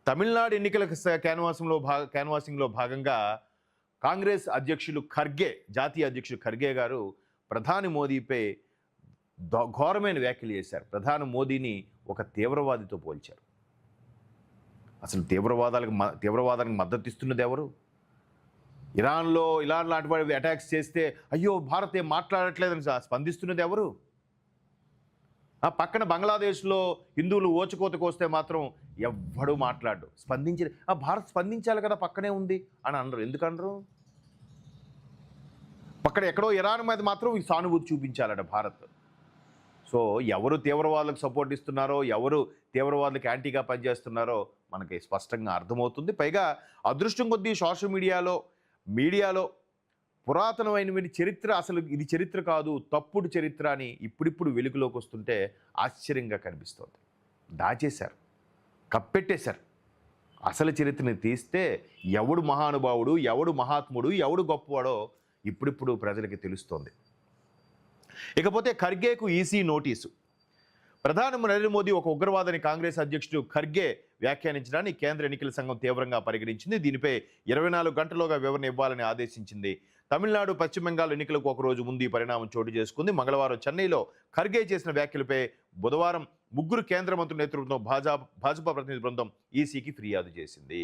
తమిళనాడు ఎన్నికల క్యాన్వాసింగ్లో భాగంగా కాంగ్రెస్ అధ్యక్షులు ఖర్గే, జాతీయ అధ్యక్షులు ఖర్గే గారు ప్రధాని మోదీపై ఘోరమైన వ్యాఖ్యలు చేశారు. ప్రధాని మోదీని ఒక తీవ్రవాదితో పోల్చారు. అసలు తీవ్రవాదానికి మద్దతు ఇస్తున్నది ఎవరు? ఇరాన్ లాంటి వాడి అటాక్స్ చేస్తే అయ్యో భారత్ ఏం మాట్లాడట్లేదని స్పందిస్తున్నది ఎవరు? ఆ పక్కన బంగ్లాదేశ్లో హిందువులు ఓచుకోతకు వస్తే మాత్రం ఎవ్వడూ మాట్లాడు. భారత్ స్పందించాలి కదా, పక్కనే ఉంది అని అనరు. ఎందుకనరు? పక్కన ఎక్కడో ఇరాన్ మీద మాత్రం ఈ సానుభూతి చూపించాలట భారత్. సో ఎవరు తీవ్రవాదులకు సపోర్ట్ ఇస్తున్నారో, ఎవరు తీవ్రవాదులకు యాంటీగా పనిచేస్తున్నారో మనకి స్పష్టంగా అర్థమవుతుంది. పైగా అదృష్టం కొద్దీ సోషల్ మీడియాలో పురాతనమైనటువంటి చరిత్ర, అసలు ఇది చరిత్ర కాదు, తప్పుడు చరిత్ర అని ఇప్పుడిప్పుడు వెలుగులోకి వస్తుంటే ఆశ్చర్యంగా కనిపిస్తోంది. దాచేశారు, కప్పెట్టేశారు. అసలు చరిత్రని తీస్తే ఎవడు మహానుభావుడు, ఎవడు మహాత్ముడు, ఎవడు గొప్పవాడో ఇప్పుడిప్పుడు ప్రజలకి తెలుస్తోంది. ఇకపోతే ఖర్గేకు ఈసీ నోటీసు. ప్రధాని నరేంద్ర మోదీ ఒక ఉగ్రవాదని కాంగ్రెస్ అధ్యక్షుడు ఖర్గే వ్యాఖ్యానించడాన్ని కేంద్ర ఎన్నికల సంఘం తీవ్రంగా పరిగణించింది. దీనిపై 24 గంటల్లోగా వివరణ ఇవ్వాలని ఆదేశించింది. తమిళనాడు, పశ్చిమ బెంగాల్ ఎన్నికలకు ఒకరోజు ముందు ఈ పరిణామం చోటు చేసుకుంది. మంగళవారం చెన్నైలో ఖర్గే చేసిన వ్యాఖ్యలపై బుధవారం 3 కేంద్ర మంత్రుల నేతృత్వంలో భాజపా ప్రతినిధి బృందం ఈసీకి ఫిర్యాదు చేసింది.